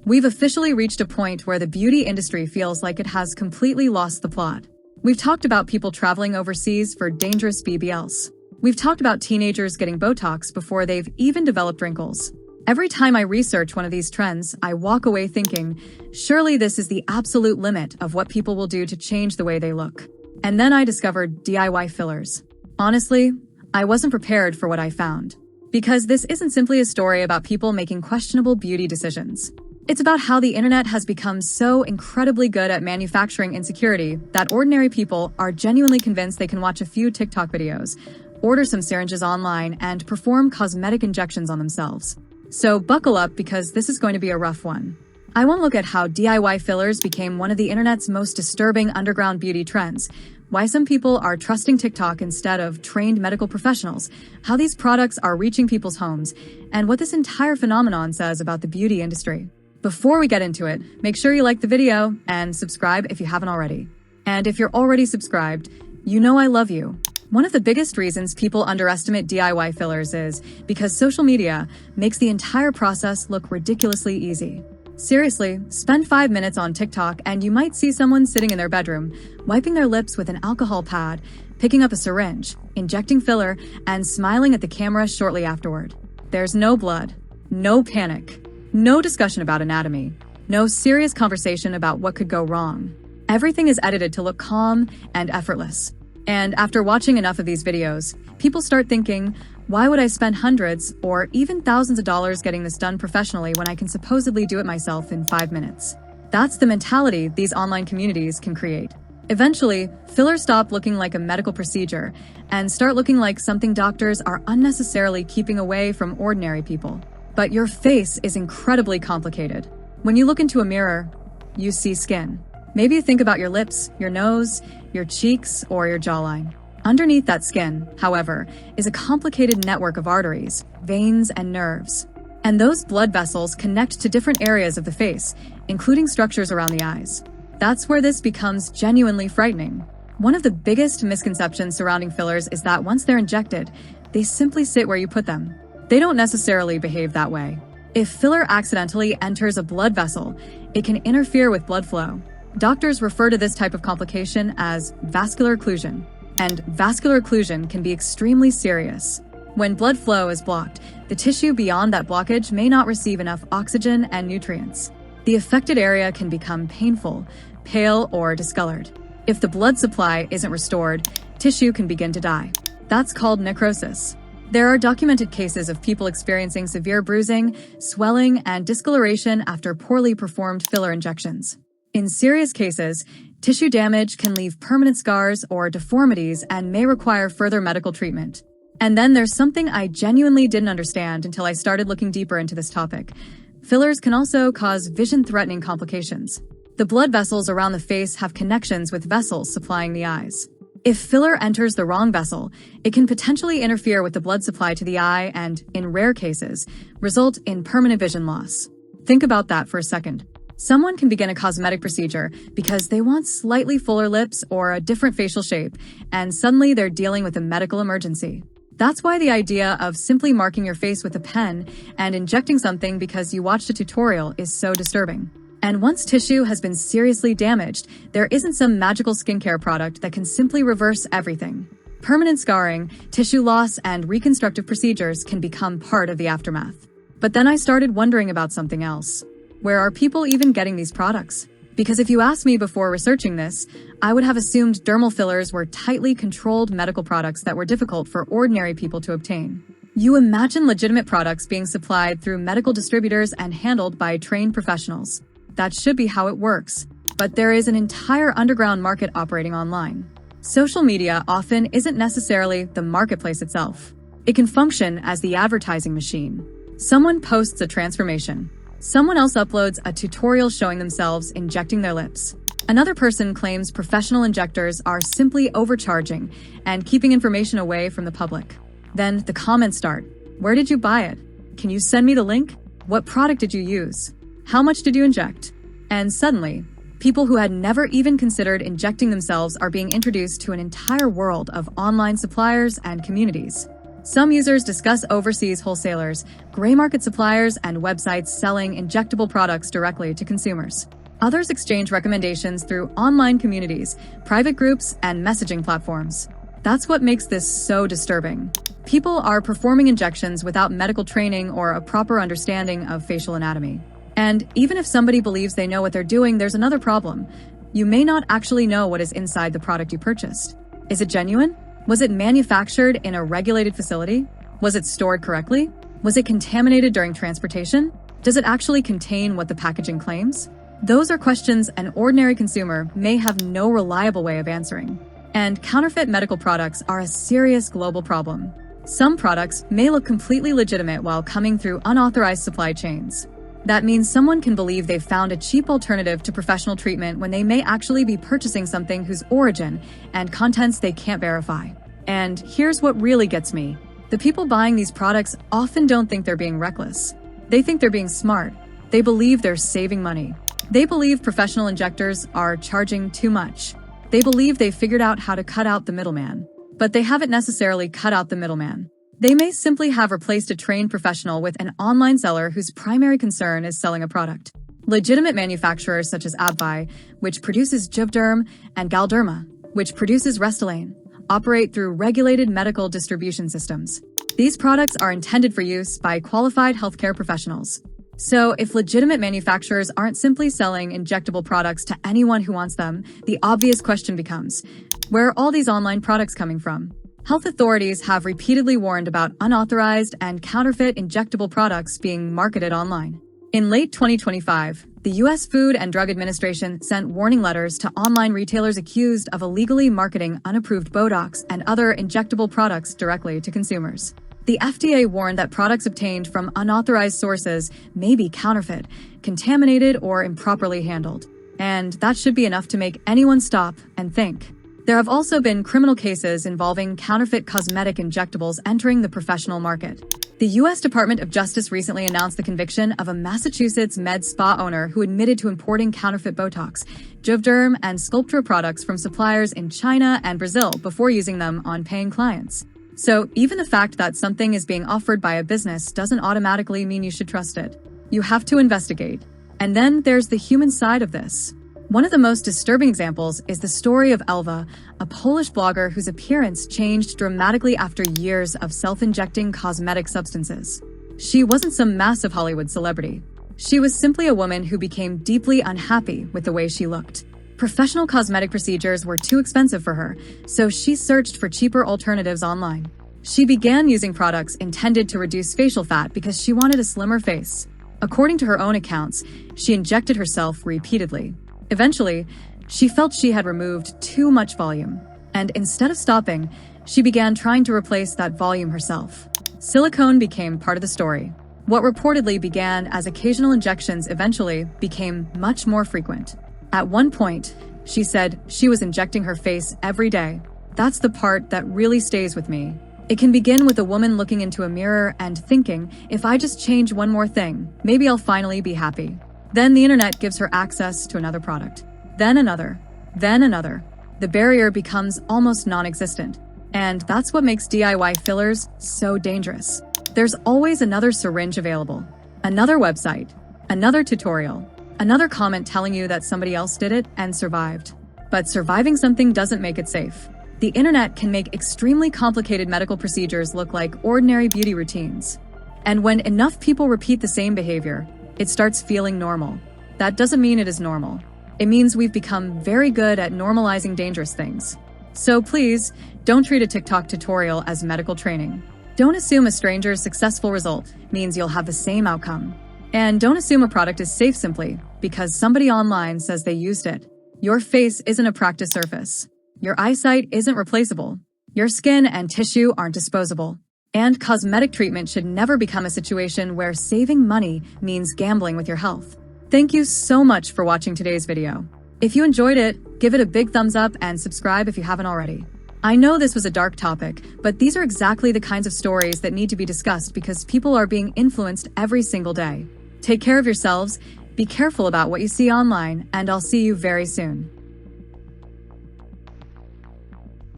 We've officially reached a point where the beauty industry feels like it has completely lost the plot. We've talked about people traveling overseas for dangerous BBLs. We've talked about teenagers getting Botox before they've even developed wrinkles. Every time I research one of these trends, I walk away thinking, surely this is the absolute limit of what people will do to change the way they look. And then I discovered DIY fillers. Honestly, I wasn't prepared for what I found. Because this isn't simply a story about people making questionable beauty decisions. It's about how the internet has become so incredibly good at manufacturing insecurity that ordinary people are genuinely convinced they can watch a few TikTok videos, order some syringes online, and perform cosmetic injections on themselves. So buckle up because this is going to be a rough one. I want to look at how DIY fillers became one of the internet's most disturbing underground beauty trends, why some people are trusting TikTok instead of trained medical professionals, how these products are reaching people's homes, and what this entire phenomenon says about the beauty industry. Before we get into it, make sure you like the video and subscribe if you haven't already. And if you're already subscribed, you know I love you. One of the biggest reasons people underestimate DIY fillers is because social media makes the entire process look ridiculously easy. Seriously, spend 5 minutes on TikTok and you might see someone sitting in their bedroom, wiping their lips with an alcohol pad, picking up a syringe, injecting filler, and smiling at the camera shortly afterward. There's no blood, no panic, no discussion about anatomy, no serious conversation about what could go wrong. Everything is edited to look calm and effortless. And after watching enough of these videos, people start thinking, why would I spend hundreds or even thousands of dollars getting this done professionally when I can supposedly do it myself in 5 minutes? That's the mentality these online communities can create. Eventually, fillers stop looking like a medical procedure and start looking like something doctors are unnecessarily keeping away from ordinary people. But your face is incredibly complicated. When you look into a mirror, you see skin. Maybe you think about your lips, your nose, your cheeks, or your jawline. Underneath that skin, however, is a complicated network of arteries, veins, and nerves. And those blood vessels connect to different areas of the face, including structures around the eyes. That's where this becomes genuinely frightening. One of the biggest misconceptions surrounding fillers is that once they're injected, they simply sit where you put them. They don't necessarily behave that way. If filler accidentally enters a blood vessel, it can interfere with blood flow. Doctors refer to this type of complication as vascular occlusion. And vascular occlusion can be extremely serious. When blood flow is blocked, the tissue beyond that blockage may not receive enough oxygen and nutrients. The affected area can become painful, pale, or discolored. If the blood supply isn't restored, tissue can begin to die. That's called necrosis. There are documented cases of people experiencing severe bruising, swelling, and discoloration after poorly performed filler injections. In serious cases, tissue damage can leave permanent scars or deformities and may require further medical treatment. And then there's something I genuinely didn't understand until I started looking deeper into this topic. Fillers can also cause vision-threatening complications. The blood vessels around the face have connections with vessels supplying the eyes. If filler enters the wrong vessel, it can potentially interfere with the blood supply to the eye and, in rare cases, result in permanent vision loss. Think about that for a second. Someone can begin a cosmetic procedure because they want slightly fuller lips or a different facial shape, and suddenly they're dealing with a medical emergency. That's why the idea of simply marking your face with a pen and injecting something because you watched a tutorial is so disturbing. And once tissue has been seriously damaged, there isn't some magical skincare product that can simply reverse everything. Permanent scarring, tissue loss, and reconstructive procedures can become part of the aftermath. But then I started wondering about something else. Where are people even getting these products? Because if you asked me before researching this, I would have assumed dermal fillers were tightly controlled medical products that were difficult for ordinary people to obtain. You imagine legitimate products being supplied through medical distributors and handled by trained professionals. That should be how it works. But there is an entire underground market operating online. Social media often isn't necessarily the marketplace itself. It can function as the advertising machine. Someone posts a transformation. Someone else uploads a tutorial showing themselves injecting their lips. Another person claims professional injectors are simply overcharging and keeping information away from the public. Then the comments start. Where did you buy it? Can you send me the link? What product did you use? How much did you inject? And suddenly, people who had never even considered injecting themselves are being introduced to an entire world of online suppliers and communities. Some users discuss overseas wholesalers, gray market suppliers, and websites selling injectable products directly to consumers. Others exchange recommendations through online communities, private groups, and messaging platforms. That's what makes this so disturbing. People are performing injections without medical training or a proper understanding of facial anatomy. And even if somebody believes they know what they're doing, there's another problem. You may not actually know what is inside the product you purchased. Is it genuine? Was it manufactured in a regulated facility? Was it stored correctly? Was it contaminated during transportation? Does it actually contain what the packaging claims? Those are questions an ordinary consumer may have no reliable way of answering. And counterfeit medical products are a serious global problem. Some products may look completely legitimate while coming through unauthorized supply chains. That means someone can believe they've found a cheap alternative to professional treatment when they may actually be purchasing something whose origin and contents they can't verify. And here's what really gets me. The people buying these products often don't think they're being reckless. They think they're being smart. They believe they're saving money. They believe professional injectors are charging too much. They believe they've figured out how to cut out the middleman. But they haven't necessarily cut out the middleman. They may simply have replaced a trained professional with an online seller whose primary concern is selling a product. Legitimate manufacturers such as AbbVie, which produces Juvederm, and Galderma, which produces Restylane, operate through regulated medical distribution systems. These products are intended for use by qualified healthcare professionals. So, if legitimate manufacturers aren't simply selling injectable products to anyone who wants them, the obvious question becomes, where are all these online products coming from? Health authorities have repeatedly warned about unauthorized and counterfeit injectable products being marketed online. In late 2025, the U.S. Food and Drug Administration sent warning letters to online retailers accused of illegally marketing unapproved Botox and other injectable products directly to consumers. The FDA warned that products obtained from unauthorized sources may be counterfeit, contaminated, or improperly handled. And that should be enough to make anyone stop and think. There have also been criminal cases involving counterfeit cosmetic injectables entering the professional market. The U.S. Department of Justice recently announced the conviction of a Massachusetts med spa owner who admitted to importing counterfeit Botox, Juvederm, and Sculptra products from suppliers in China and Brazil before using them on paying clients. So even the fact that something is being offered by a business doesn't automatically mean you should trust it. You have to investigate. And then there's the human side of this. One of the most disturbing examples is the story of Elva, a Polish blogger whose appearance changed dramatically after years of self-injecting cosmetic substances. She wasn't some massive Hollywood celebrity. She was simply a woman who became deeply unhappy with the way she looked. Professional cosmetic procedures were too expensive for her, so she searched for cheaper alternatives online. She began using products intended to reduce facial fat because she wanted a slimmer face. According to her own accounts, she injected herself repeatedly. Eventually, she felt she had removed too much volume, and instead of stopping, she began trying to replace that volume herself. Silicone became part of the story. What reportedly began as occasional injections eventually became much more frequent. At one point, she said she was injecting her face every day. That's the part that really stays with me. It can begin with a woman looking into a mirror and thinking, if I just change one more thing, maybe I'll finally be happy. Then the internet gives her access to another product. Then another. Then another. The barrier becomes almost non-existent. And that's what makes DIY fillers so dangerous. There's always another syringe available. Another website. Another tutorial. Another comment telling you that somebody else did it and survived. But surviving something doesn't make it safe. The internet can make extremely complicated medical procedures look like ordinary beauty routines. And when enough people repeat the same behavior, it starts feeling normal. That doesn't mean it is normal. It means we've become very good at normalizing dangerous things. So please, don't treat a TikTok tutorial as medical training. Don't assume a stranger's successful result means you'll have the same outcome. And don't assume a product is safe simply because somebody online says they used it. Your face isn't a practice surface. Your eyesight isn't replaceable. Your skin and tissue aren't disposable. And cosmetic treatment should never become a situation where saving money means gambling with your health. Thank you so much for watching today's video. If you enjoyed it, give it a big thumbs up and subscribe if you haven't already. I know this was a dark topic, but these are exactly the kinds of stories that need to be discussed because people are being influenced every single day. Take care of yourselves, be careful about what you see online, and I'll see you very soon.